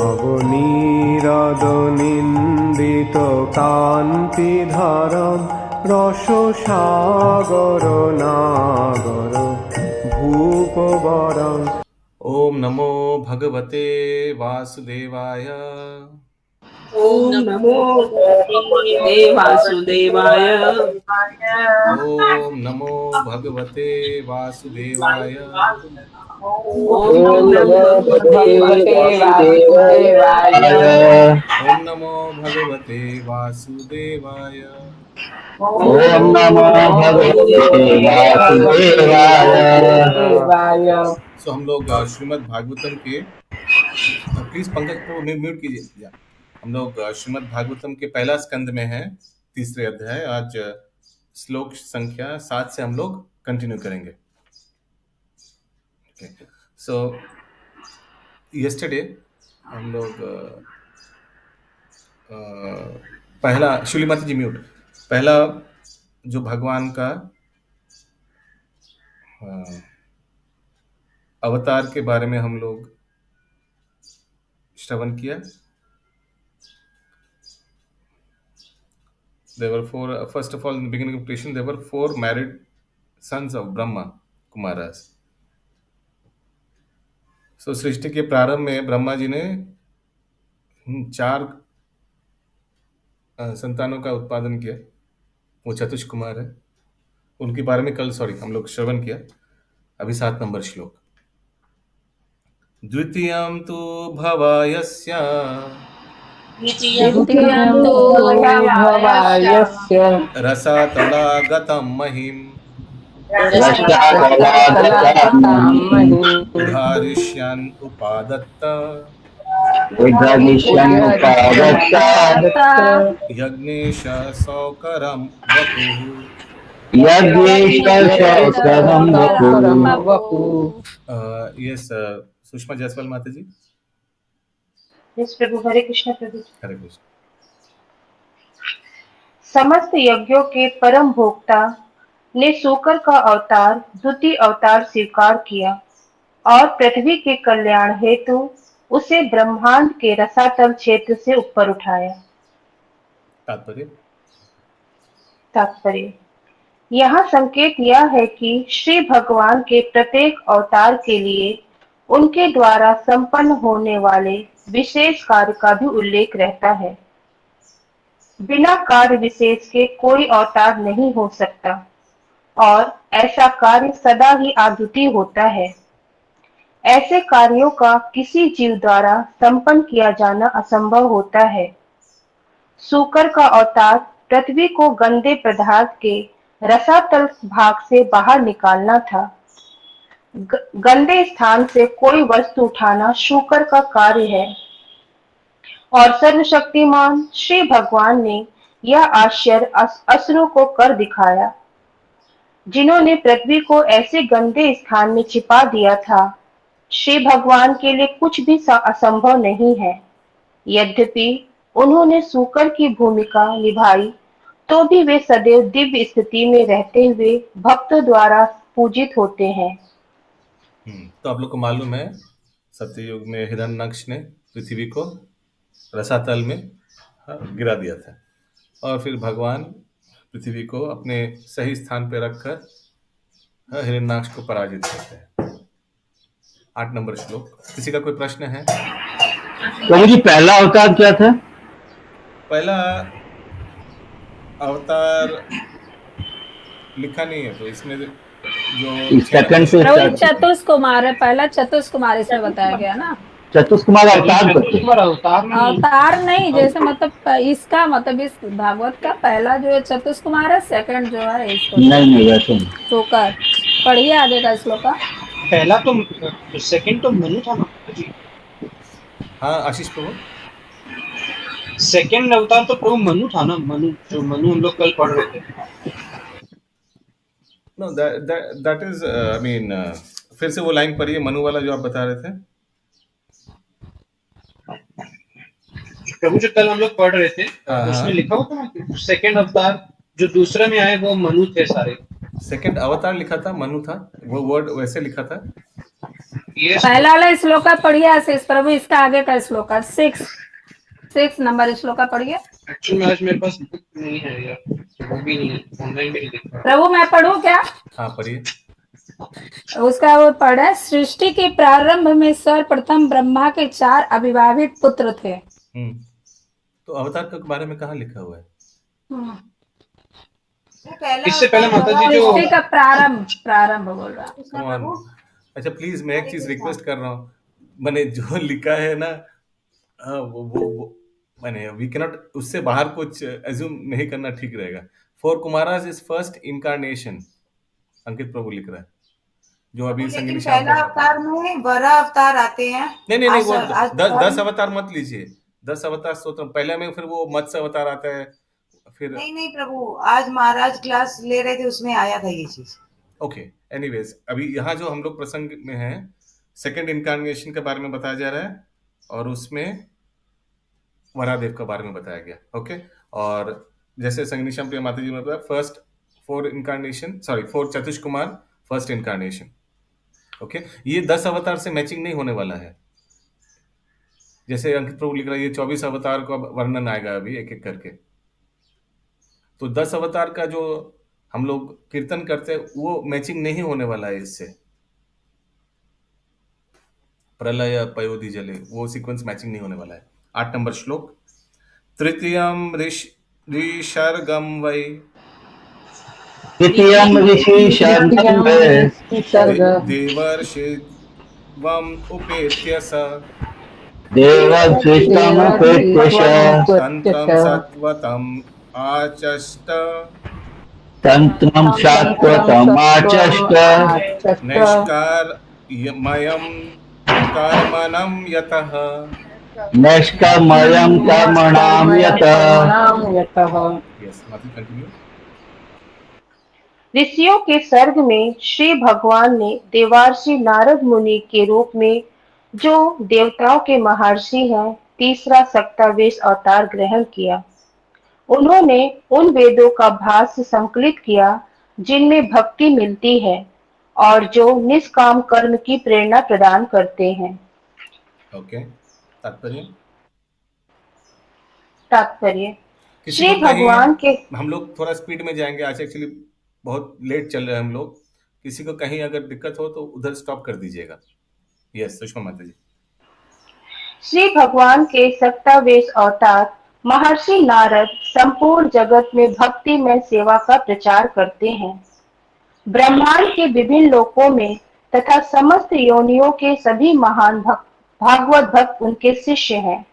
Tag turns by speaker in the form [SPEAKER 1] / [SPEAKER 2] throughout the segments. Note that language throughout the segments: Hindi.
[SPEAKER 1] নবনীরদ-নিন্দিত কান্তিধারম রসসাগর নাগর ভূপবরম।
[SPEAKER 2] ओम नमो भगवते वासुदेवाय।
[SPEAKER 3] ओम नमो भगवते वासुदेवाय।
[SPEAKER 2] ओम नमो भगवते वासुदेवाय।
[SPEAKER 3] ओम नमो भगवते वासुदेवाय।
[SPEAKER 2] ओम नमो भगवते वासुदेवाय।
[SPEAKER 4] ओम नमो भगवते वासुदेवाय।
[SPEAKER 2] सो हम लोग श्रीमद् भागवतम के प्लीज पंकज को म्यूट कीजिए। हम लोग श्रीमद् भागवतम के पहला स्कंद में हैं, तीसरे अध्याय। आज श्लोक संख्या 7 से हम लोग कंटिन्यू करेंगे। सो यस्टरडे हम लोग पहला, शुलिमाती जी म्यूट, पहला जो भगवान का अवतार के बारे में हम लोग श्रवण किया। There were four, first of all, in the beginning of creation, there were 4 married sons of Brahma, Kumaras. So सृष्टि के प्रारंभ में ब्रह्मा जी ने 4 संतानों का उत्पादन किया। वो चतुष कुमार है, उनके बारे में कल हम लोग श्रवण किया। अभी 7 नंबर श्लोक। द्वितीयं तु भवायस्य रसातलागतं महिम् उदाहरिष्यन् उपादत्त यज्ञेश सौकरं वपुः। यस सुषमा जायसवाल माता जी।
[SPEAKER 5] यस प्रभु। हरे कृष्ण प्रभु।
[SPEAKER 2] हरे कृष्ण।
[SPEAKER 5] समस्त यज्ञों के परम भोक्ता ने सूकर का अवतार, द्वितीय अवतार स्वीकार किया और पृथ्वी के कल्याण हेतु उसे ब्रह्मांड के रसातल क्षेत्र से ऊपर उठाया। तात्पर्य यहाँ संकेत यह है कि श्री भगवान के प्रत्येक अवतार के लिए उनके द्वारा संपन्न होने वाले विशेष कार्य का भी उल्लेख रहता है। बिना कार्य विशेष के कोई अवतार नहीं हो सकता और ऐसा कार्य सदा ही अद्वितीय होता है। ऐसे कार्यों का किसी जीव द्वारा संपन्न किया जाना असंभव होता है। सूकर का अवतार पृथ्वी को गंदे पदार्थ के रसातल भाग से बाहर निकालना था। गंदे स्थान से कोई वस्तु उठाना शूकर का कार्य है और सर्वशक्तिमान श्री भगवान ने यह आश्चर्य असुरों को कर दिखाया, जिन्होंने पृथ्वी को ऐसे गंदे स्थान में छिपा दिया था। श्री भगवान के लिए कुछ भी असंभव नहीं है। यद्यपि उन्होंने सूकर की भूमिका निभाई, तो भी वे सदैव दिव्य स्थिति में रहते हुए भक्तों द्वारा पूजित होते हैं।
[SPEAKER 2] तो आप लोग को मालूम है, सत्ययुग में हिरण्यकश्यप ने पृथ्वी को रसातल में गिरा दिया था और फिर भगवान पृथ्वी को अपने सही स्थान पर रखकर हिरण्यकश्यप को पराजित करते हैं। 8 नंबर श्लोक। किसी का कोई प्रश्न है?
[SPEAKER 4] प्रभु जी, पहला अवतार क्या था?
[SPEAKER 2] पहला अवतार लिखा नहीं है, तो इसमें जो
[SPEAKER 4] सेकंड से
[SPEAKER 6] चतुष कुमार है। पहला चतुष कुमार इसमें बताया गया ना।
[SPEAKER 4] चतुष कुमार
[SPEAKER 6] अवतार नहीं, जैसे मतलब इसका मतलब इस भागवत का पहला जो है चतुष कुमार है, सेकंड जो है इसको
[SPEAKER 4] नहीं वैसे
[SPEAKER 6] शूकर। पढ़िए आगे का श्लोक।
[SPEAKER 7] पहला तो सेकंड तो मनु था ना।
[SPEAKER 2] हाँ आशीष प्रभु,
[SPEAKER 7] सेकंड अवतार तो प्रभु मनु था ना। मनु हम लोग कल पढ़ रहे थे।
[SPEAKER 2] Know that is I mean, फिर से वो लाइन पढ़िए, मनु वाला जो आप बता रहे थे।
[SPEAKER 7] प्रभु जो कल हम लोग पढ़ रहे थे उसमें लिखा होता ना कि सेकंड अवतार जो दूसरे में आए वो मनु थे सारे।
[SPEAKER 2] सेकंड अवतार लिखा था, मनु था, वो वर्ड वैसे लिखा था।
[SPEAKER 7] ये
[SPEAKER 6] पहला वाला श्लोका पढ़िए आशीष प्रभु, इसका आगे का श्लोका 6 नंबर श्लोका पढ़िए।
[SPEAKER 7] एक्चुअली आज मेरे पास बुक नहीं है यार, वो भी नहीं, ऑनलाइन भी नहीं देख पा
[SPEAKER 6] प्रभु मैं पढ़ूं क्या?
[SPEAKER 2] हाँ पढ़िए।
[SPEAKER 6] उसका वो पढ़े, सृष्टि के प्रारंभ में सर्वप्रथम ब्रह्मा के 4 अविवाहित पुत्र थे।
[SPEAKER 2] तो अवतार के बारे में कहाँ लिखा हुआ है?
[SPEAKER 7] इससे पहले माता जी जो
[SPEAKER 6] सृष्टि का प्रारंभ बोल रहा है।
[SPEAKER 2] Come on. अच्छा प्लीज मैं एक चीज रिक्वेस्ट कर रहा हूँ, मैंने जो लिखा है ना, वो मैंने वी कैनॉट उससे बाहर कुछ एज्यूम नहीं करना ठीक रहेगा। Four Kumaras is first incarnation, Ankit Prabhu लिख रहा है, जो अभी संगिनी श्याम
[SPEAKER 3] पहला अवतार में 12 अवतार आते हैं।
[SPEAKER 2] नहीं वो 10 अवतार मत लीजिए, 10 अवतार स्तोत्र पहले में, फिर वो मत्स्य अवतार आता है, फिर
[SPEAKER 3] नहीं प्रभु, आज महाराज क्लास ले रहे थे, उसमें आया था ये चीज।
[SPEAKER 2] ओके एनीवेज, अभी यहाँ जो हम लोग प्रसंग में हैं, सेकंड इनकारनेशन के बारे में बताया जा रहा है, और उसमें वरादेव के बारे में बताया गया। ओके, और जैसे संगिनी श्याम प्रिया माता जी ने बताया, first 4 incarnation, sorry 4 Chatush Kumar first incarnation. Okay, ये 10 अवतार से मैचिंग नहीं होने वाला है। जैसे अंकित प्रभु लिख रहा है, ये 24 अवतार का वर्णन आएगा अभी एक एक करके। तो 10 अवतार का जो हम लोग कीर्तन करते हैं वो मैचिंग नहीं होने वाला है इससे। प्रलय पयोधि जले, वो सीक्वेंस मैचिंग नहीं होने वाला है। 8 नंबर श्लोक, तृतीयम ऋषर्गम वै
[SPEAKER 4] तृतीयम ऋषि शर्गम
[SPEAKER 2] देवर्षिवम उपेत्य स
[SPEAKER 4] देवदृष्टमुपेत्य
[SPEAKER 2] तंत्रम सत्वतम आचष्ट
[SPEAKER 4] तंत्रम सात्वतमाचष्ट
[SPEAKER 2] निष्कारमयं कर्मणं यतः।
[SPEAKER 4] नैष्कर्मयं कर्मणां यतः।
[SPEAKER 2] यस, माता कंटिन्यू।
[SPEAKER 5] ऋषियों के सर्ग में श्री भगवान ने देवार्षि नारद मुनि के रूप में, जो देवताओं के महर्षि हैं, तीसरा सक्तावेश अवतार ग्रहण किया। उन्होंने उन वेदों का भाष्य संकलित किया जिनमें भक्ति मिलती है और जो निष्काम कर्म की प्रेरणा प्रदान करते हैं।
[SPEAKER 2] ओके,
[SPEAKER 5] तात्पर्य
[SPEAKER 2] किसी
[SPEAKER 5] श्री
[SPEAKER 2] को कहीं-
[SPEAKER 5] भगवान के,
[SPEAKER 2] हम लोग थोड़ा स्पीड में जाएंगे आज, एक्चुअली बहुत लेट चल रहे हैं हम लोग। किसी को कहीं अगर दिक्कत हो तो उधर स्टॉप कर दीजिएगा। यस सुषमा माता जी।
[SPEAKER 5] श्री भगवान के सक्तावेश अवतार महर्षि नारद संपूर्ण जगत में भक्ति में सेवा का प्रचार करते हैं। ब्रह्मांड के विभिन्न लोकों में तथा समस्त योनियों के सभी महान भागवत भक्त उनके शिष्य हैं।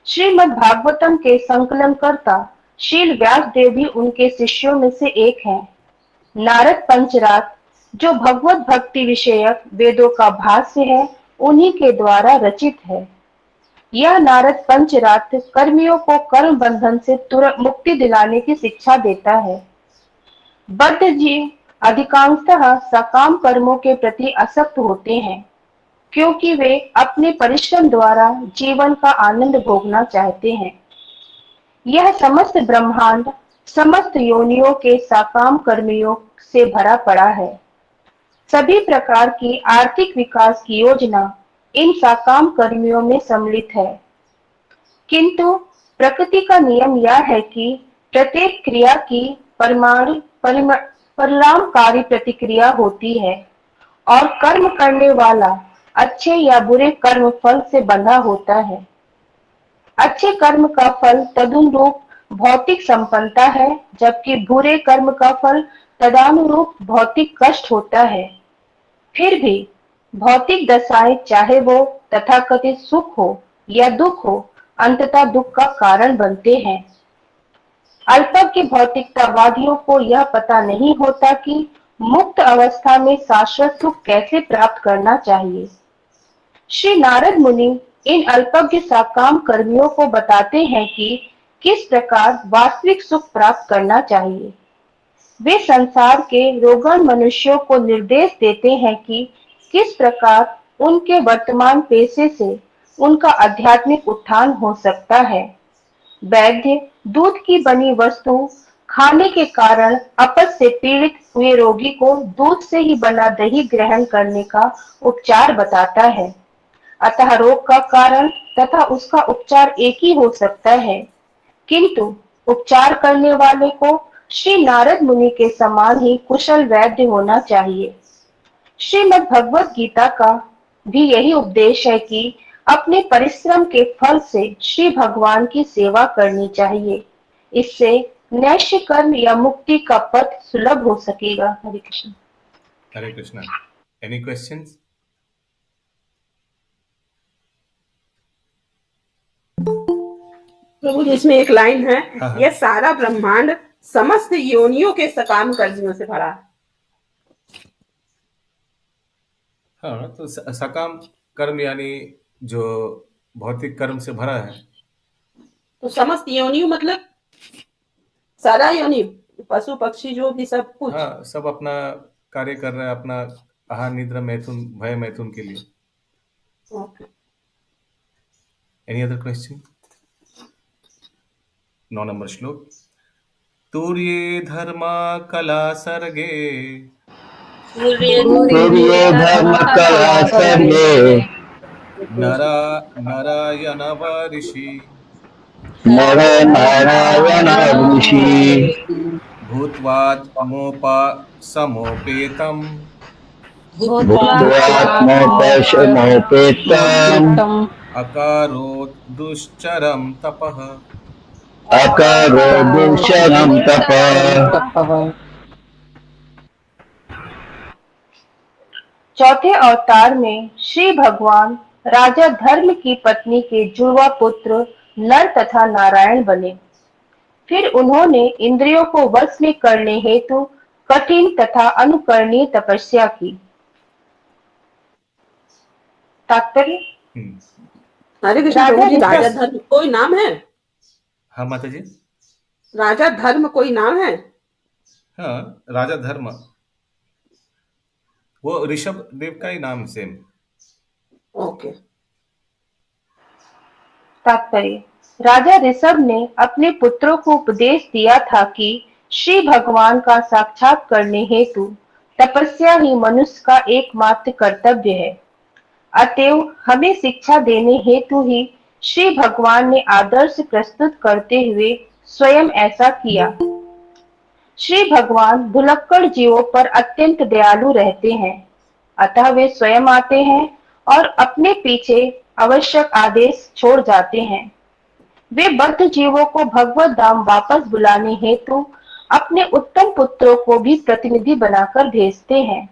[SPEAKER 5] श्रीमद् भागवतम के संकलनकर्ता शील व्यास देव भी उनके शिष्यों में से एक हैं। नारद पंचरात्र, जो भगवत भक्ति विषयक वेदों का भाष्य है, उन्हीं के द्वारा रचित है। यह नारद पंचरात्र कर्मियों को कर्म बंधन से तुरंत मुक्ति दिलाने की शिक्षा देता है। बद्ध जीव अधिकांशतः सकाम कर्मों के प्रति आसक्त होते हैं, क्योंकि वे अपने परिश्रम द्वारा जीवन का आनंद भोगना चाहते हैं। यह समस्त ब्रह्मांड समस्त योनियों के सकाम कर्मियों से भरा पड़ा है। सभी प्रकार की आर्थिक विकास की योजना इन सकाम कर्मियों में सम्मिलित है। किंतु प्रकृति का नियम यह है कि प्रत्येक क्रिया की परिणामकारी प्रतिक्रिया होती है और कर्म करने वाला अच्छे या बुरे कर्म फल से बंधा होता है। अच्छे कर्म का फल तदनुरूप भौतिक संपन्नता है, जबकि बुरे कर्म का फल तदनुरूप भौतिक कष्ट होता है। फिर भी भौतिक दशाएं, चाहे वो तथाकथित सुख हो या दुख हो, अंततः दुख का कारण बनते हैं। अल्पज्ञ भौतिकतावादियों को यह पता नहीं होता कि मुक्त अवस्था में शाश्वत सुख कैसे प्राप्त करना चाहिए। श्री नारद मुनि इन अल्पज्ञ सकाम कर्मियों को बताते हैं कि किस प्रकार वास्तविक सुख प्राप्त करना चाहिए। वे संसार के रोगन मनुष्यों को निर्देश देते हैं कि किस प्रकार उनके वर्तमान पेशे से उनका आध्यात्मिक उत्थान हो सकता है। वैद्य दूध की बनी वस्तु खाने के कारण अपच से पीड़ित हुए रोगी को दूध से ही बना दही ग्रहण करने का उपचार बताता है। अतः रोग का कारण तथा उसका उपचार एक ही हो सकता है, किंतु उपचार करने वाले को श्री नारद मुनि के समान ही कुशल वैद्य होना चाहिए। श्रीमद् भगवत गीता का भी यही उपदेश है कि अपने परिश्रम के फल से श्री भगवान की सेवा करनी चाहिए। इससे नैष्य कर्म या मुक्ति का पथ सुलभ हो सकेगा। हरे कृष्ण।
[SPEAKER 2] हरे कृष्णा। Any questions?
[SPEAKER 8] प्रभु जी, इसमें एक लाइन है,
[SPEAKER 2] हाँ।
[SPEAKER 8] यह सारा ब्रह्मांड समस्त योनियों के सकाम कर्मियों से भरा है।
[SPEAKER 2] हाँ, तो सकाम कर्म यानी जो भौतिक कर्म से भरा है।
[SPEAKER 8] तो समस्त योनियों मतलब सारा योनि, पशु पक्षी जो भी सब कुछ।
[SPEAKER 2] हाँ, सब अपना कार्य कर रहा है, अपना आहार निद्रा मैथुन भय मैथुन के लिए।
[SPEAKER 8] Okay.
[SPEAKER 2] Any other question? 9 number श्लोक। तुर्ये धर्मा कला सर्गे
[SPEAKER 4] सूर्य धर्म कला सर्गे
[SPEAKER 2] नारायण ऋषि
[SPEAKER 4] नर नारायण ऋषि
[SPEAKER 2] भूत्वात्मोपा समोपेतम्
[SPEAKER 4] भूत्वात्मोपशमोपेतम्
[SPEAKER 2] अकारोत् दुश्चरं तपः।
[SPEAKER 4] अकरो दुष्चरं तपः।
[SPEAKER 5] चौथे अवतार में श्री भगवान राजा धर्म की पत्नी के जुड़वा पुत्र नर तथा नारायण बने। फिर उन्होंने इंद्रियों को वश में करने हेतु कठिन तथा अनुकरणीय तपस्या की। तात्पर्य?
[SPEAKER 8] हरे कृष्ण। प्रभु जी, राजा धर्म कोई नाम है?
[SPEAKER 2] हाँ माता जी।
[SPEAKER 8] राजा धर्म कोई नाम है?
[SPEAKER 2] हाँ, राजा धर्म वो ऋषभ देव का ही नाम सेम।
[SPEAKER 8] ओके।
[SPEAKER 5] तात्पर्य: राजा ऋषभ ने अपने पुत्रों को उपदेश दिया था कि श्री भगवान का साक्षात करने हेतु तपस्या ही मनुष्य का एकमात्र कर्तव्य है। अतएव हमें शिक्षा देने हेतु ही श्री भगवान ने आदर्श प्रस्तुत करते हुए स्वयं ऐसा किया। श्री भगवान भुलक्कड़ जीवों पर अत्यंत दयालु रहते हैं, अतः वे स्वयं आते हैं और अपने पीछे आवश्यक आदेश छोड़ जाते हैं। वे बद्ध जीवों को भगवत धाम वापस बुलाने हेतु अपने उत्तम पुत्रों को भी प्रतिनिधि बनाकर भेजते हैं।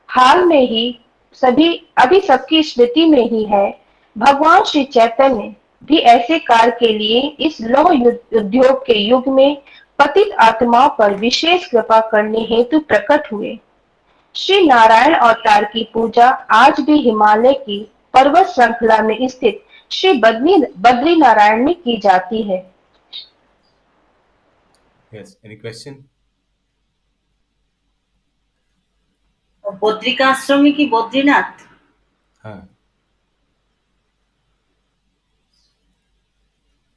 [SPEAKER 5] हाल में ही अभी सबकी स्मृति में ही है, भगवान श्री चैतन्य भी ऐसे कार्य के लिए इस लौह उद्योग के युग में पतित आत्माओं पर विशेष कृपा करने हेतु प्रकट हुए। श्री नारायण अवतार की पूजा आज भी हिमालय की पर्वत श्रृंखला में स्थित श्री बद्री नारायण में की जाती है।
[SPEAKER 2] Yes, any question?
[SPEAKER 9] बद्रिकाश्रमी की बद्रीनाथ?
[SPEAKER 2] हाँ।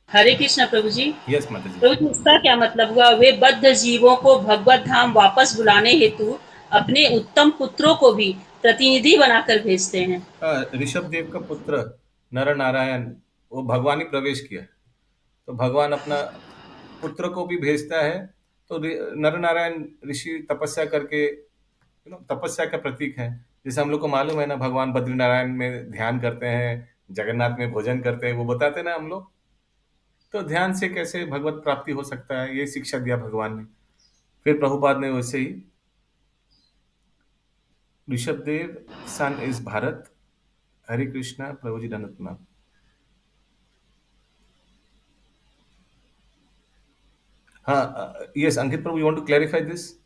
[SPEAKER 10] हरे कृष्ण प्रभु जी।
[SPEAKER 2] यस माता जी।
[SPEAKER 10] प्रभु जी, इसका क्या मतलब हुआ? वे बद्ध जीवों को भगवत धाम वापस बुलाने हेतु अपने उत्तम पुत्रों को भी प्रतिनिधि बनाकर भेजते हैं।
[SPEAKER 2] ऋषभ देव का पुत्र नर नारायण वो भगवान ही प्रवेश किया, तो भगवान अपना पुत्र को भी भेजता है। तो नर नारायण ऋषि तपस्या करके तपस्या का प्रतीक है। जैसे हम लोग को मालूम है ना, भगवान बद्री नारायण में ध्यान करते हैं, जगन्नाथ में भोजन करते हैं, वो बताते ना हम लोग। तो ध्यान से कैसे भगवत प्राप्ति हो सकता है, ये शिक्षा दिया भगवान ने। फिर प्रभुपाद ने वैसे ही ऋषभ देव सन इज भारत। हरे कृष्णा। प्रभु जी धन्यवाद। हाँ, यस अंकित प्रभु, you want to clarify this?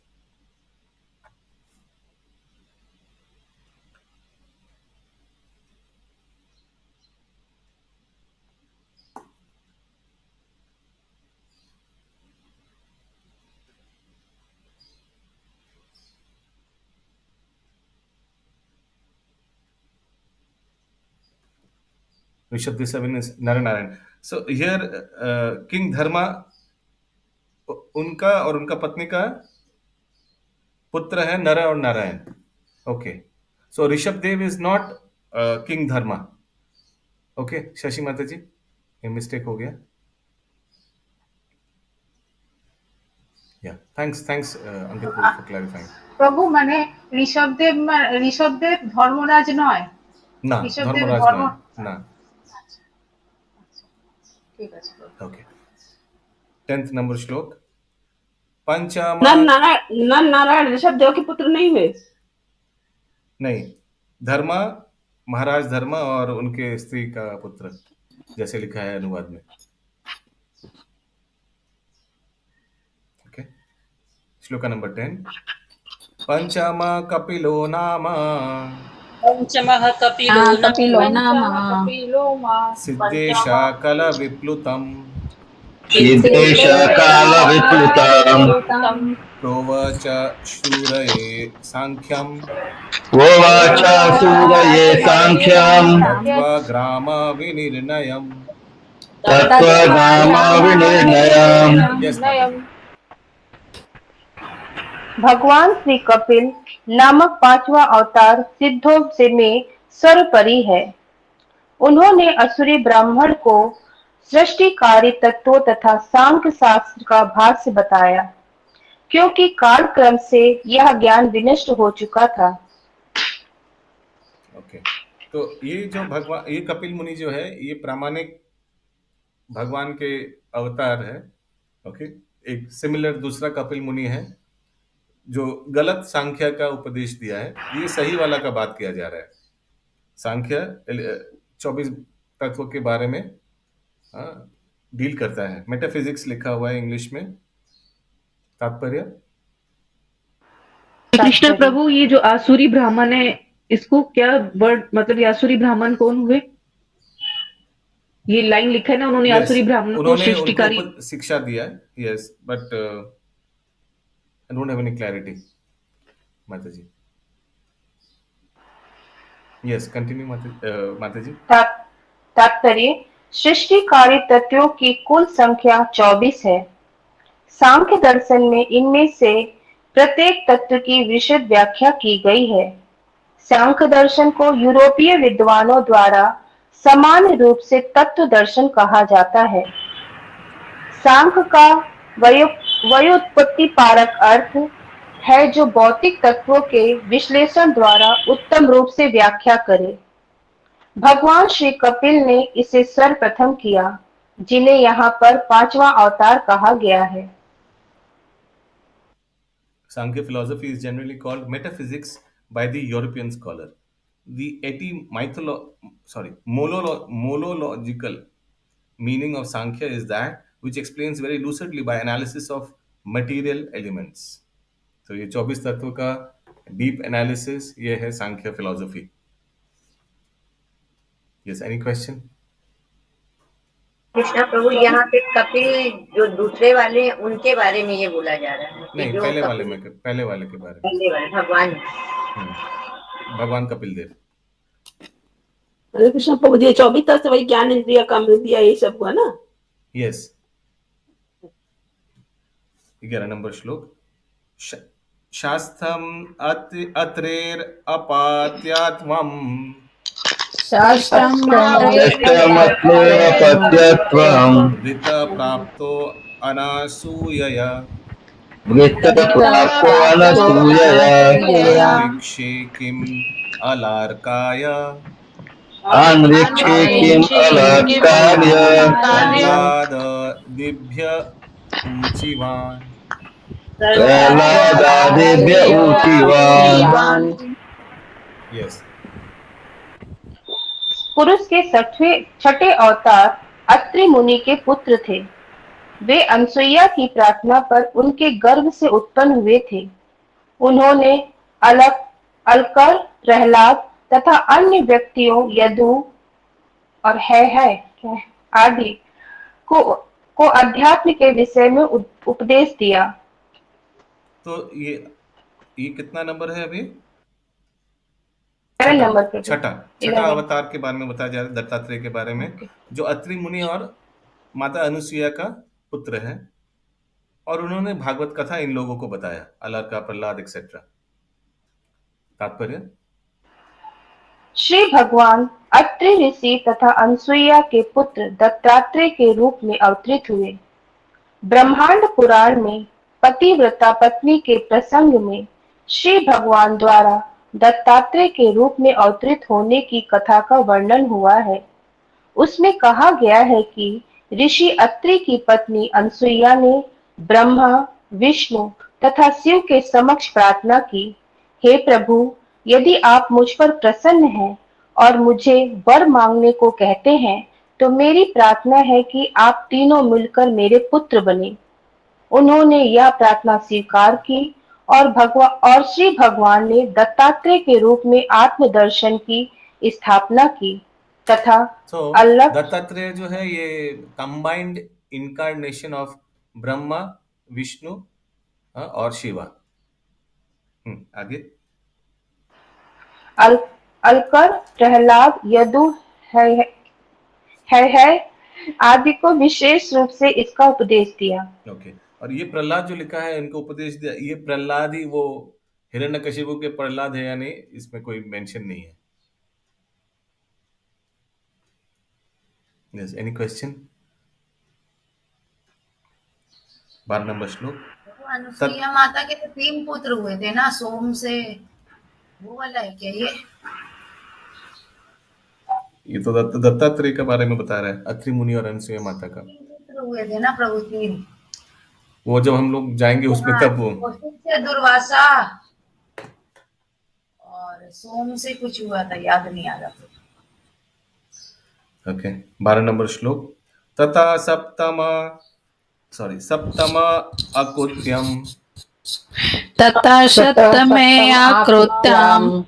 [SPEAKER 2] Rishabh Desavan is Naranaran. So here, King Dharma उनका और उनका पत्नी का पुत्र है नर और Narayan. Okay, so Rishabh Dev is not king dharma. Okay Shashi माता जी, ये मिस्टेक हो गया। या थैंक्स अंकित फॉर क्लैरिफाइंग।
[SPEAKER 5] প্রভু মানে ঋষভদেব ধর্মরাজ নয়,
[SPEAKER 2] না
[SPEAKER 5] ঋষভদেব
[SPEAKER 2] ধর্মরাজ
[SPEAKER 5] ধর্ম
[SPEAKER 2] নয়, না।
[SPEAKER 5] ঠিক আছে প্রভু।
[SPEAKER 2] ओके 10th नंबर श्लोक। पंचमा
[SPEAKER 8] नर नारायण ऋषभ देव के पुत्र नहीं हुए?
[SPEAKER 2] नहीं, धर्मा महाराज धर्मा और उनके स्त्री का पुत्र, जैसे लिखा है अनुवाद में। ओके, श्लोक नंबर 10। पंचमा कपिलो नाम
[SPEAKER 10] पंचमः कपिलो
[SPEAKER 6] कपिलो
[SPEAKER 10] नाम
[SPEAKER 6] नाम
[SPEAKER 2] सिद्धेशा कल विप्लुतम
[SPEAKER 4] सिद्धेश काल विप्लुतम
[SPEAKER 2] प्रोवाच शूरये सांख्यम
[SPEAKER 4] उवाच सूरये सांख्यम
[SPEAKER 2] तत्त्वग्राम विनिर्णयम्।
[SPEAKER 4] तत्त्वज्ञान विनिर्णयम्।
[SPEAKER 2] Yes, Mataji.
[SPEAKER 5] भगवान श्री कपिल नामक 5वां अवतार सिद्धों से में सर्वोपरि है। उन्होंने असुरी ब्राह्मण को सृष्टि कार्य तत्वों तथा सांख्य शास्त्र का भाष्य बताया, क्योंकि कालक्रम से यह ज्ञान विनष्ट हो चुका था।
[SPEAKER 2] ओके, तो ये जो भगवान, ये कपिल मुनि जो है, ये प्रामाणिक भगवान के अवतार है। ओके, एक सिमिलर दूसरा कपिल मुनि है जो गलत सांख्य का उपदेश दिया है, ये सही वाला का बात किया जा रहा है। सांख्य 24 तत्वों के बारे में डील करता है। मेटाफिजिक्स लिखा हुआ है इंग्लिश में। तात्पर्य
[SPEAKER 11] कृष्ण प्रभु, ये जो आसुरी ब्राह्मण है, इसको क्या वर्ड मतलब, ये आसुरी ब्राह्मण कौन हुए? ये लाइन लिखा है ना, उन्होंने आसुरी ब्राह्मण को सृष्टिकारी
[SPEAKER 2] शिक्षा दिया। Yes, but I don't have any clarity माता जी। यस, कंटिन्यू माता जी।
[SPEAKER 5] तात्पर्य, सृष्टि कार्य तत्वों की कुल संख्या 24 है। सांख्य दर्शन में इनमें से प्रत्येक तत्व की विशद व्याख्या की गई है। सांख्य दर्शन को यूरोपीय विद्वानों द्वारा सामान्य रूप से तत्व दर्शन कहा जाता है। सांख्य का व्युत्पत्ति पारक अर्थ है जो भौतिक तत्वों के विश्लेषण द्वारा उत्तम रूप से व्याख्या करे। भगवान श्री कपिल ने इसे सर्वप्रथम किया, जिन्हें यहाँ पर 5वां अवतार कहा गया है।
[SPEAKER 2] Sankhya philosophy is generally called metaphysics by the European scholar. The monological meaning of Sankhya is that which explains very lucidly by analysis of material elements. So ये 24 तत्व का deep analysis ये है Sankhya philosophy. Yes, any question?
[SPEAKER 9] Krishna प्रभु, यहाँ पे कपिल जो दूसरे वाले उनके बारे में ये बोला जा रहा है?
[SPEAKER 2] नहीं, पहले वाले के बारे में। भगवान कपिल देव।
[SPEAKER 8] हरे कृष्ण प्रभु जी, 24 तत्व वही ज्ञान इंद्रिय काम इंद्रिय यही सब हुआ ना?
[SPEAKER 2] यस। 11 नंबर श्लोक। शास्त्रम अत्रेर अपात्यात्वम वृत्त प्राप्तो अनासूयया वृक्षे किम अलार्काय दिभ्य ऊचिवान। यस।
[SPEAKER 5] पुरुष के छठे अवतार अत्रि मुनि के पुत्र थे। वे अनसुईया की प्रार्थना पर उनके गर्भ से उत्पन्न हुए थे। उन्होंने अलकर, प्रहलाद तथा अन्य व्यक्तियों यदु और है आदि को अध्यात्म के विषय में उपदेश दिया।
[SPEAKER 2] तो ये कितना नंबर है अभी? छठा अवतार के बारे में बताया जा रहा है, दत्तात्रेय के बारे में, जो अत्रि मुनि और माता अनुसुईया का पुत्र है। और उन्होंने भागवत कथा इन लोगों को बताया, अलर्का, प्रहलाद एक्सेट्रा। तात्पर्य,
[SPEAKER 5] श्री भगवान अत्रि ऋषि तथा अनसुईया के पुत्र दत्तात्रेय के रूप में अवतरित हुए। ब्रह्मांड पुराण में पतिव्रता पत्नी के प्रसंग में श्री भगवान द्वारा दत्तात्रेय के रूप में अवतरित होने की कथा का वर्णन हुआ है। उसमें कहा गया है कि ऋषि अत्रि की पत्नी अनसुईया ने ब्रह्मा, विष्णु तथा शिव के समक्ष प्रार्थना की, हे प्रभु, यदि आप मुझ पर प्रसन्न हैं और मुझे वर मांगने को कहते हैं, तो मेरी प्रार्थना है कि आप तीनों मिलकर मेरे पुत्र बने। उन्होंने यह प्रार्थना स्वीकार की और श्री भगवान ने दत्तात्रेय के रूप में आत्मदर्शन की स्थापना की तथा
[SPEAKER 2] तो
[SPEAKER 5] अलग
[SPEAKER 2] दत्तात्रेय जो है ये combined incarnation of Brahma, Vishnu और शिवा। आगे।
[SPEAKER 5] अलकर, प्रहलाद, यदु है आदि को विशेष रूप से इसका उपदेश दिया।
[SPEAKER 2] ओके, और ये प्रहलाद जो लिखा है इनको उपदेश दिया, ये प्रहलाद ही वो हिरण्यकशिपु के प्रहलाद है या नहीं, इसमें कोई मेंशन नहीं है। Yes, any question? 12 नंबर श्लोक।
[SPEAKER 3] अनुसुईया माता के तो 3 पुत्र हुए थे ना, सोम से, वो वाला है क्या
[SPEAKER 2] ये तो दत्तात्रेय के बारे में बता रहा है, अत्रि मुनि और अनसुईया माता का।
[SPEAKER 3] 3 पुत्र हुए थे ना प्रभु, 3।
[SPEAKER 2] वो जब हम लोग जाएंगे उसमें तब वो
[SPEAKER 3] से दुर्वासा और सोम से कुछ हुआ था, याद नहीं आ रहा।
[SPEAKER 2] ओके, 12 नंबर श्लोक। तथा सप्तम अकृत्यम
[SPEAKER 6] तथा सप्तमे आकृत्याम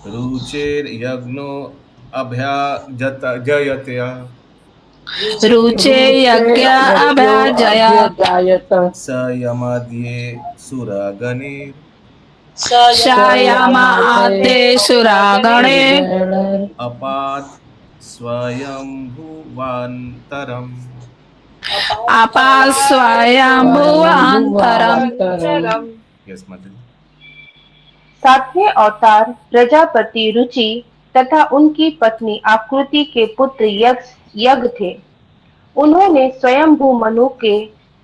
[SPEAKER 2] रुचेर यज्ञो अभ्याजयतया
[SPEAKER 6] रुचे यज्ञ अभ्याजयत
[SPEAKER 2] स यमाद्ये सुरागणे
[SPEAKER 6] शयामाते सुरागणे
[SPEAKER 2] अपात स्वयंभुवान्तरम्
[SPEAKER 6] स्वयंभुवान्तरम्।
[SPEAKER 2] यस माता जी।
[SPEAKER 5] 7वें अवतार प्रजापति रुचि तथा उनकी पत्नी आकृति के पुत्र यज्ञ थे। उन्होंने स्वयंभू मनु के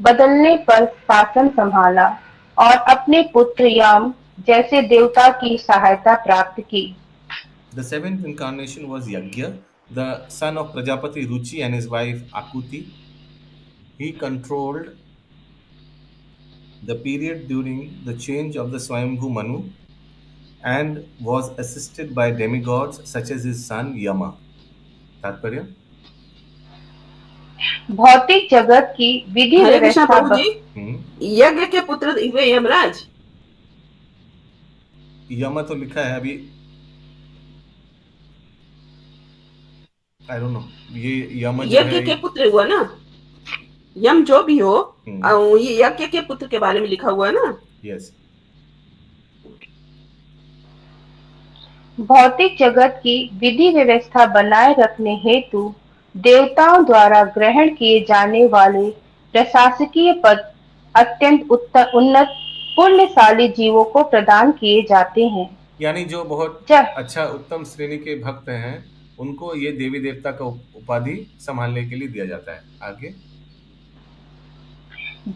[SPEAKER 5] बदलने पर शासन संभाला और अपने पुत्र याम जैसे देवता की सहायता प्राप्त की।
[SPEAKER 2] The seventh incarnation was Yagya, the son of Prajapati Ruchi and his wife Akuti. He controlled the period during the change of the Swayambhu Manu and was assisted by demigods such as his son Yama. तात्पर्य,
[SPEAKER 5] भौतिक जगत की विधि
[SPEAKER 8] हरे कृष्णा
[SPEAKER 5] व्यवस्था
[SPEAKER 8] प्रभु जी, यज्ञ के पुत्र हुए यमराज।
[SPEAKER 2] यमा तो लिखा है अभी, आई डोंट नो, ये यम जो
[SPEAKER 8] यज्ञ
[SPEAKER 2] है
[SPEAKER 8] के पुत्र हुआ ना, यम जो भी हो, ये यज्ञ के पुत्र के बारे में लिखा हुआ है ना।
[SPEAKER 2] यस।
[SPEAKER 5] भौतिक जगत की विधि व्यवस्था बनाए रखने हेतु देवताओं द्वारा ग्रहण किए जाने वाले प्रशासकीय पद अत्यंत उन्नत पुण्यशाली जीवों को प्रदान किए जाते हैं।
[SPEAKER 2] यानी जो बहुत अच्छा उत्तम श्रेणी के भक्त हैं उनको ये देवी देवता का उपाधि संभालने के लिए दिया जाता है। आगे।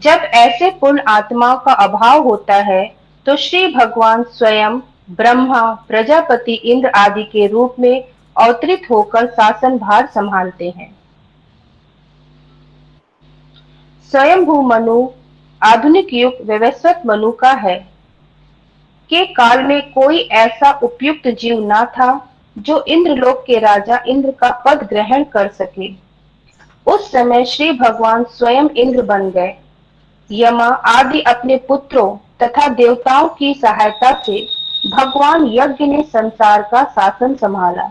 [SPEAKER 5] जब ऐसे पुण्य आत्माओं का अभाव होता है तो श्री भगवान स्वयं ब्रह्मा, प्रजापति, इंद्र आदि के रूप में अवतरित होकर शासन भार संभालते हैं। स्वयंभू मनु आधुनिक युग वैवस्वत मनु का है। के काल में कोई ऐसा उपयुक्त जीव न था जो इंद्रलोक के राजा इंद्र का पद ग्रहण कर सके। उस समय श्री भगवान स्वयं इंद्र बन गए। यमा आदि अपने पुत्रों तथा देवताओं की सहायता से भगवान यज्ञ ने संसार का शासन संभाला।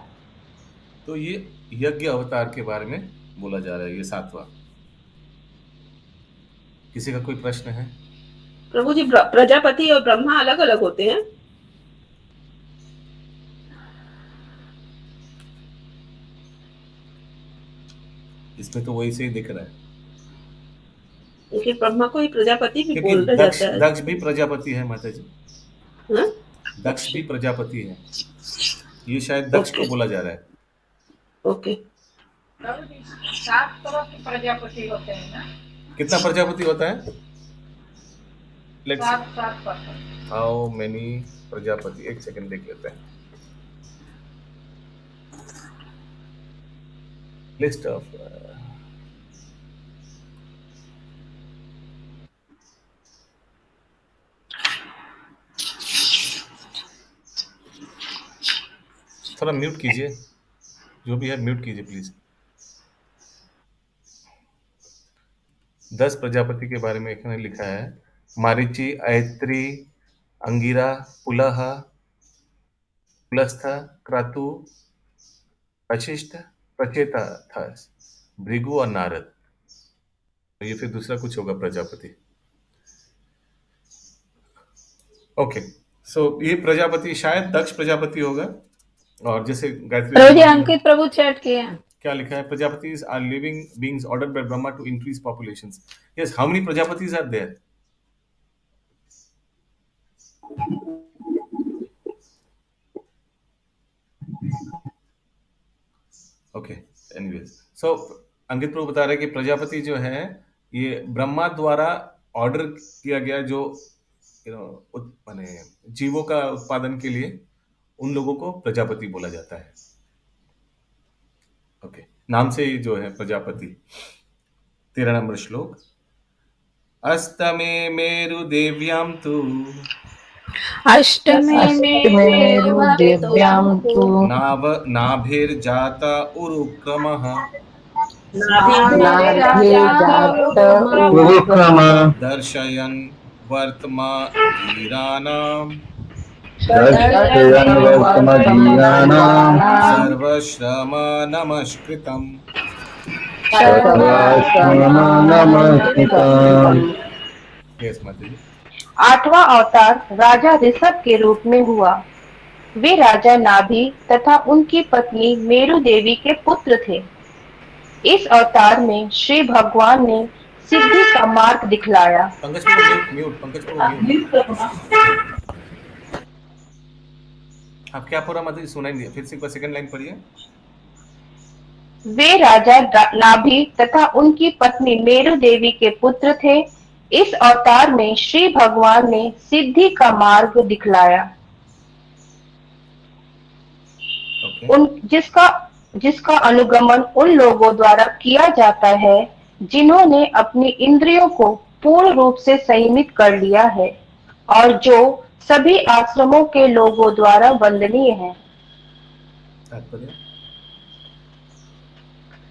[SPEAKER 2] तो ये यज्ञ अवतार के बारे में बोला जा रहा है, ये 7वां। किसी का कोई प्रश्न है?
[SPEAKER 8] प्रभु जी, प्रजापति और ब्रह्मा अलग अलग होते हैं?
[SPEAKER 2] इसमें तो वही से ही दिख रहा है।
[SPEAKER 8] क्योंकि ब्रह्मा को ही प्रजापति भी
[SPEAKER 2] क्योंकि
[SPEAKER 8] बोला
[SPEAKER 2] दक्ष
[SPEAKER 8] जाता है।
[SPEAKER 2] दक्ष भी प्रजापति है माता जी,
[SPEAKER 8] हाँ?
[SPEAKER 2] दक्ष भी प्रजापति है, ये शायद दक्ष को बोला जा रहा है।
[SPEAKER 8] ओके।
[SPEAKER 5] 7 तरह के प्रजापति होते हैं ना?
[SPEAKER 2] कितना प्रजापति होता है? लेट्स
[SPEAKER 5] 7
[SPEAKER 2] हाउ मेनी प्रजापति, एक सेकंड देख लेते हैं। लिस्ट ऑफ थोड़ा म्यूट कीजिए, जो भी है म्यूट कीजिए प्लीज। 10 प्रजापति के बारे में इन्होंने लिखा है। मारीची, ऐत्री, अंगिरा, पुलह, पुलस्थ, क्रतु, वशिष्ठ, प्रचेता था, भृगु और नारद। तो ये फिर दूसरा कुछ होगा प्रजापति। ओके, सो ये प्रजापति शायद दक्ष प्रजापति होगा। और जैसे गायत्री
[SPEAKER 6] अंकित प्रभु चैट किए हैं।
[SPEAKER 2] क्या लिखा है? Prajapatis are living beings ordered by Brahma to increase populations. Yes, how many Prajapatis are there? Okay, anyways, so Ankit Prabhu बता रहे कि प्रजापति जो है ये ब्रह्मा द्वारा ऑर्डर किया गया, जो माने जीवों का उत्पादन के लिए उन लोगों को प्रजापति बोला जाता है। ओके, नाम से ही जो है प्रजापति। 13 नंबर श्लोक। अष्टमे मेरु देव्यां तु
[SPEAKER 6] अष्टमे
[SPEAKER 5] देव्यां तु
[SPEAKER 2] नाभिर्जाता उरुक्रमः
[SPEAKER 4] उरुक्रम
[SPEAKER 2] दर्शयन् वर्तमाधीराणां
[SPEAKER 4] दर्शयन् वर्तमधीराणां
[SPEAKER 2] सर्वश्रम नमस्कृतम्। यस माता जी।
[SPEAKER 5] 8वां अवतार राजा ऋषभ के रूप में हुआ। वे राजा नाभि तथा उनकी पत्नी मेरु देवी के पुत्र थे। इस अवतार में श्री भगवान ने सिद्धि का मार्ग दिखलाया।
[SPEAKER 2] पंकज प्रभु म्यूट, पंकज प्रभु म्यूट। आप क्या पूरा माता जी सुनाई दिया? फिर से एक बार सेकंड लाइन पढ़िए।
[SPEAKER 5] वे राजा नाभि तथा उनकी पत्नी मेरु देवी के पुत्र थे। इस अवतार में श्री भगवान ने सिद्धि का मार्ग दिखलाया। जिसका अनुगमन उन लोगों द्वारा किया जाता है जिन्होंने अपनी इंद्रियों को पूर्ण रूप से संयमित कर लिया है और जो सभी आश्रमों के लोगों द्वारा वंदनीय है।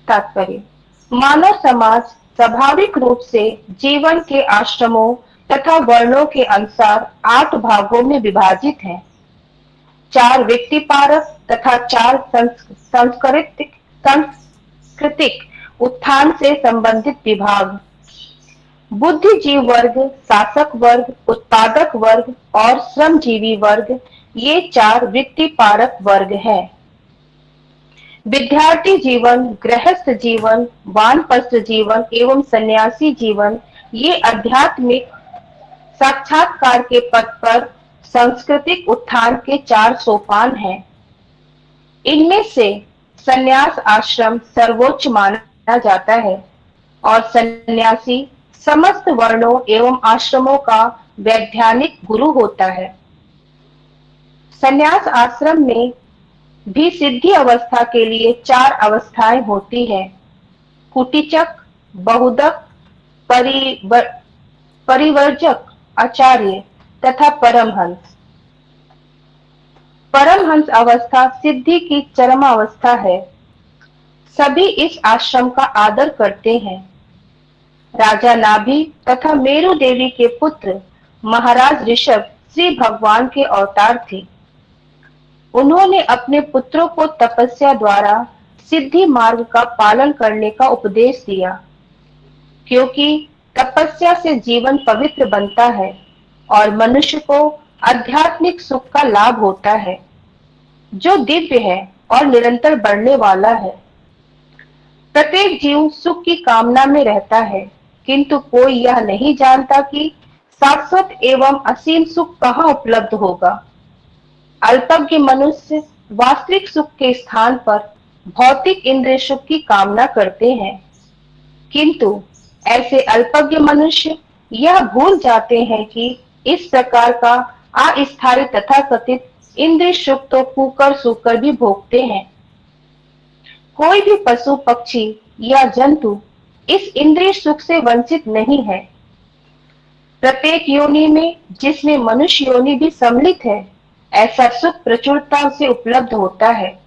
[SPEAKER 5] तात्पर्य: मानव समाज स्वाभाविक रूप से जीवन के आश्रमों तथा वर्णों के अनुसार 8 भागों में विभाजित है। 4 व्यक्तिपारक तथा 4 सांस्कृतिक उत्थान से संबंधित विभाग। बुद्धिजीव वर्ग, शासक वर्ग, उत्पादक वर्ग और श्रमजीवी वर्ग, ये 4 व्यक्तिपारक वर्ग हैं। विद्यार्थी जीवन, गृहस्थ जीवन, वानप्रस्थ जीवन एवं सन्यासी जीवन, ये आध्यात्मिक साक्षात्कार के पथ पर सांस्कृतिक उत्थान के 4 सोपान हैं। इनमें से सन्यास आश्रम सर्वोच्च माना जाता है और सन्यासी समस्त वर्णों एवं आश्रमों का वैधानिक गुरु होता है। सन्यास आश्रम में भी सिद्धि अवस्था के लिए 4 अवस्थाएं होती हैं: कुटीचक, बहुदक, परिवर्जक, आचार्य तथा परमहंस। परमहंस अवस्था सिद्धि की चरम अवस्था है। सभी इस आश्रम का आदर करते हैं। राजा नाभि तथा मेरु देवी के पुत्र महाराज ऋषभ श्री भगवान के अवतार थे। उन्होंने अपने पुत्रों को तपस्या द्वारा सिद्धि मार्ग का पालन करने का उपदेश दिया, क्योंकि तपस्या से जीवन पवित्र बनता है और मनुष्य को आध्यात्मिक सुख का लाभ होता है, जो दिव्य है और निरंतर बढ़ने वाला है। प्रत्येक जीव सुख की कामना में रहता है, किंतु कोई यह नहीं जानता कि शाश्वत एवं असीम सुख कहाँ उपलब्ध होगा। अल्पज्ञ मनुष्य वास्तविक सुख के स्थान पर भौतिक इंद्रिय सुख की कामना करते हैं, किंतु ऐसे अल्पज्ञ मनुष्य यह भूल जाते हैं कि इस प्रकार का अस्थायी तथाकथित इंद्रिय सुख तो कूकर सूकर भी भोगते हैं। कोई भी पशु पक्षी या जंतु इस इंद्रिय सुख से वंचित नहीं है। प्रत्येक योनि में, जिसमें मनुष्य योनि भी सम्मिलित है, ऐसा सुख प्रचुरता से उपलब्ध होता है,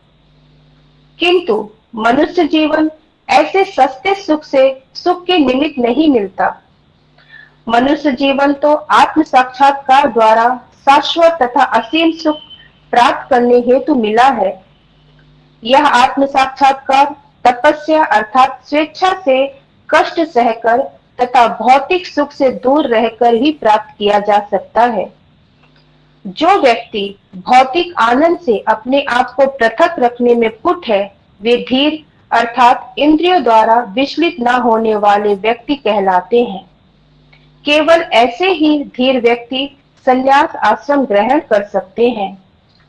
[SPEAKER 5] किंतु मनुष्य जीवन ऐसे सस्ते सुख के निमित्त नहीं मिलता। मनुष्य जीवन तो आत्म साक्षात्कार द्वारा शाश्वत तथा असीम सुख प्राप्त करने हेतु मिला है। यह आत्म साक्षात्कार तपस्या अर्थात स्वेच्छा से कष्ट सहकर तथा भौतिक सुख से दूर रहकर ही प्राप्त किया जा सकता है। जो व्यक्ति भौतिक आनंद से अपने आप को पृथक रखने में पुट है, वे धीर अर्थात इंद्रियों द्वारा विचलित न होने वाले व्यक्ति कहलाते हैं। केवल ऐसे ही धीर व्यक्ति संन्यास आश्रम ग्रहण कर सकते हैं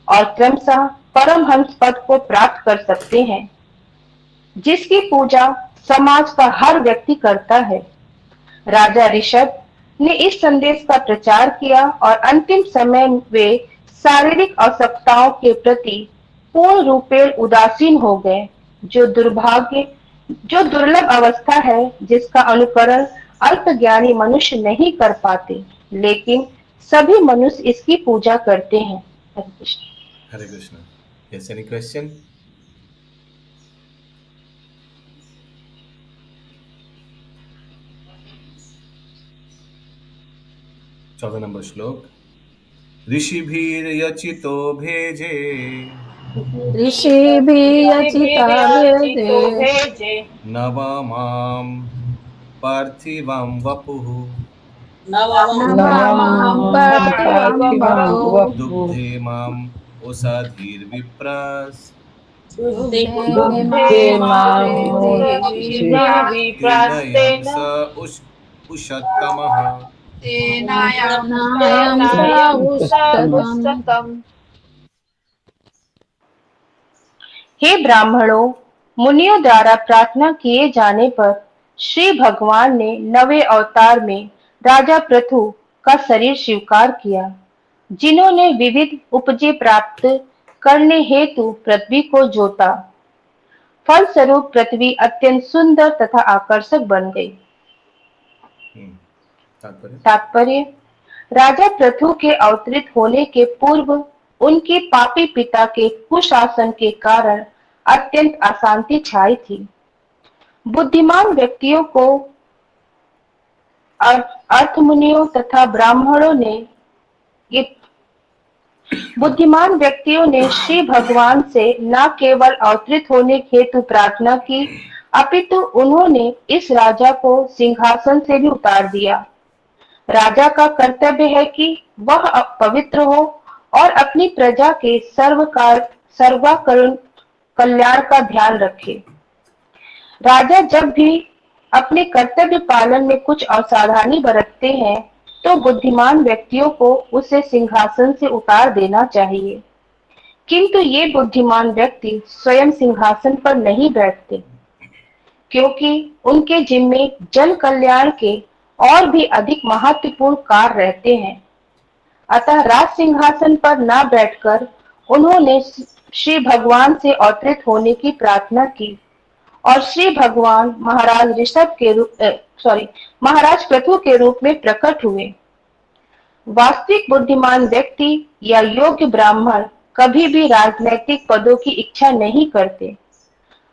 [SPEAKER 5] और क्रमशः परमहंस पद को प्राप्त कर सकते हैं, जिसकी पूजा समाज का हर व्यक्ति करता है। राजा ऋषभ ने इस संदेश का प्रचार किया और अंतिम समय वे शारीरिक आवश्यकताओं के प्रति पूर्ण रूपेण उदासीन हो गए, जो दुर्लभ अवस्था है, जिसका अनुकरण अल्पज्ञानी मनुष्य नहीं कर पाते, लेकिन सभी मनुष्य इसकी पूजा करते हैं। Hare Krishna.
[SPEAKER 2] Hare Krishna. Yes, any question? चौदह नंबर श्लोक। ऋषिभीर यचितो भेजे
[SPEAKER 6] ऋषि भी अचिता भेजे
[SPEAKER 2] नवमां पार्थिवं वपुः
[SPEAKER 6] नवमां पार्थिवं वपुः
[SPEAKER 2] दुग्धे माम् ओषधीर्विप्रस् तेनयं स उषत्तमः।
[SPEAKER 5] हे ब्राह्मणों, मुनियों द्वारा प्रार्थना किए जाने पर श्री भगवान ने नवे अवतार में राजा पृथु का शरीर स्वीकार किया, जिन्होंने विविध उपजे प्राप्त करने हेतु पृथ्वी को जोता। फलस्वरूप पृथ्वी अत्यंत सुंदर तथा आकर्षक बन गई। तात्पर्य, राजा पृथु के अवतरित होने के पूर्व उनके पापी पिता के कुशासन के कारण अत्यंत अशांति छाई थी। बुद्धिमान व्यक्तियों को अर्थमुनियों तथा ब्राह्मणों ने बुद्धिमान व्यक्तियों ने श्री भगवान से न केवल अवतरित होने हेतु प्रार्थना की, अपितु उन्होंने इस राजा को सिंहासन से भी उतार दिया। राजा का कर्तव्य है कि वह पवित्र हो और अपनी प्रजा के कल्याण का ध्यान रखे। राजा जब भी अपने कर्तव्य पालन में कुछ असावधानी बरतते हैं, तो बुद्धिमान व्यक्तियों को उसे सिंहासन से उतार देना चाहिए, किंतु ये बुद्धिमान व्यक्ति स्वयं सिंहासन पर नहीं बैठते, क्योंकि उनके जिम्मे जन कल्याण के और भी अधिक महत्वपूर्ण कार्य रहते हैं। अतः राज सिंहासन पर न बैठकर उन्होंने श्री भगवान से अवतरित होने की प्रार्थना की और श्री भगवान महाराज पृथु के रूप में प्रकट हुए। वास्तविक बुद्धिमान व्यक्ति या योग्य ब्राह्मण कभी भी राजनैतिक पदों की इच्छा नहीं करते।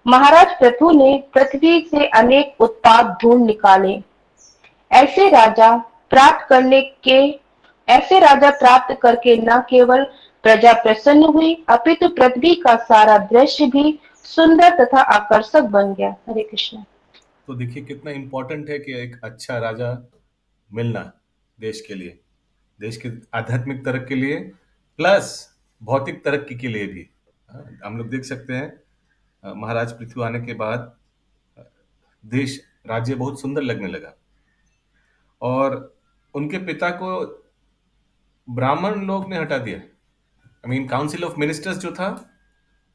[SPEAKER 5] महाराज पृथु ने पृथ्वी से अनेक उत्पाद ढूंढ निकाले। ऐसे राजा प्राप्त करके न केवल प्रजा प्रसन्न हुई, अपितु पृथ्वी का सारा दृश्य भी सुंदर तथा आकर्षक बन गया। हरे कृष्ण।
[SPEAKER 2] तो देखिए कितना इम्पोर्टेंट है कि एक अच्छा राजा मिलना देश के लिए, देश के आध्यात्मिक तरक्की के लिए, प्लस भौतिक तरक्की के लिए भी। हम लोग देख सकते हैं महाराज पृथ्वी आने के बाद देश राज्य बहुत सुंदर लगने लगा। और उनके पिता को ब्राह्मण लोग ने हटा दिया। I mean council of ministers जो था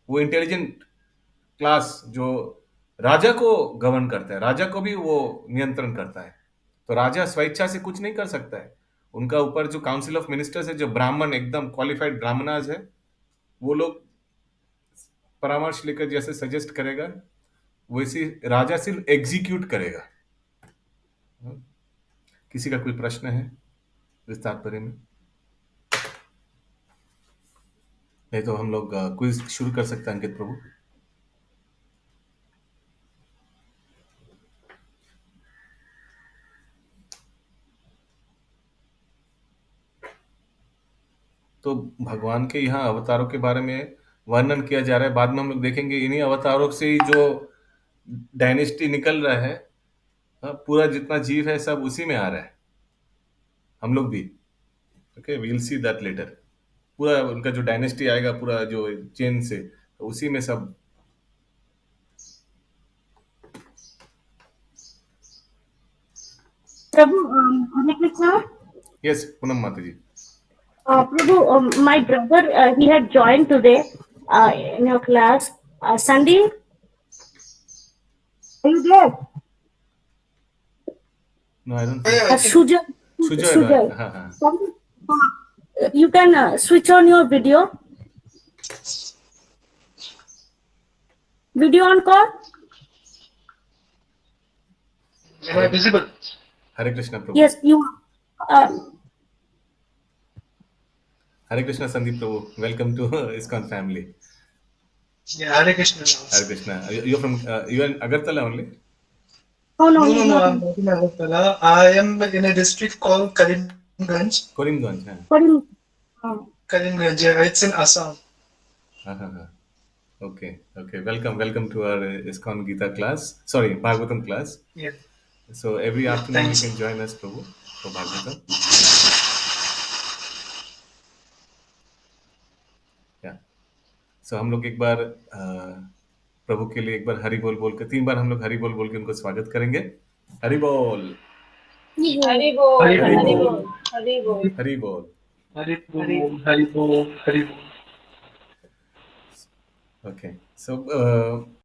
[SPEAKER 2] वो इंटेलिजेंट क्लास जो राजा को गवर्न करता है, राजा को भी वो नियंत्रण करता है, तो राजा स्वेच्छा से कुछ नहीं कर सकता है। उनका ऊपर जो काउंसिल ऑफ मिनिस्टर्स है, जो ब्राह्मण एकदम क्वालिफाइड ब्राह्मणाज है, वो लोग परामर्श लेकर जैसे सजेस्ट करेगा वैसे राजा सिर्फ एग्जीक्यूट करेगा। किसी का कोई प्रश्न है इस तात्पर्य में? नहीं तो हम लोग क्विज शुरू कर सकते हैं। अंकित प्रभु, तो भगवान के यहाँ अवतारों के बारे में वर्णन किया जा रहा है। बाद में हम लोग देखेंगे इन्हीं अवतारों से ही जो डायनेस्टी निकल रहा है, पूरा जितना जीव है सब उसी में आ रहा है, हम लोग भी। Okay, we will see that later. पूरा उनका जो डायनेस्टी आएगा, पूरा जो चेन से, उसी में सब।
[SPEAKER 12] प्रभु हरे कृष्णा।
[SPEAKER 2] यस पूनम माता जी।
[SPEAKER 12] प्रभु, my brother he had joined today in your class. Sandeep, are you there?
[SPEAKER 2] No, I don't think.
[SPEAKER 12] Sujay.
[SPEAKER 2] Sujay. हाँ.
[SPEAKER 12] You can switch on your video. Video on call.
[SPEAKER 7] Am I visible?
[SPEAKER 2] Hare Krishna प्रभु।
[SPEAKER 12] Yes, you.
[SPEAKER 2] हरे कृष्णा संदीप प्रभु, welcome to ISKCON family.
[SPEAKER 7] Yeah, Hare Krishna.
[SPEAKER 2] Hare Krishna, you're from you are in Agartala only?
[SPEAKER 12] Oh no,
[SPEAKER 7] No, I'm not in Agartala. I am in a district called Karimganj.
[SPEAKER 2] Karimganj, हाँ.
[SPEAKER 7] Karimganj, yeah, it's in Assam.
[SPEAKER 2] हाँ. Okay. Welcome to our ISKCON Gita class. Sorry, Bhagavatam class.
[SPEAKER 7] Yeah.
[SPEAKER 2] So every afternoon
[SPEAKER 7] Thanks.
[SPEAKER 2] you can join us, Prabhu, for Bhagavatam. Yeah. So हम लोग एक बार प्रभु के लिए एक बार हरि बोल बोल के 3 बार हम लोग हरि बोल बोल के उनको स्वागत करेंगे। हरि बोल,
[SPEAKER 3] हरि बोल,
[SPEAKER 7] हरि
[SPEAKER 3] हरि
[SPEAKER 7] बोल,
[SPEAKER 3] बोल, हरि बोल।
[SPEAKER 2] हरि बोल।
[SPEAKER 7] Hare Bool, Hare Bool, Hare Bool.
[SPEAKER 2] Okay. So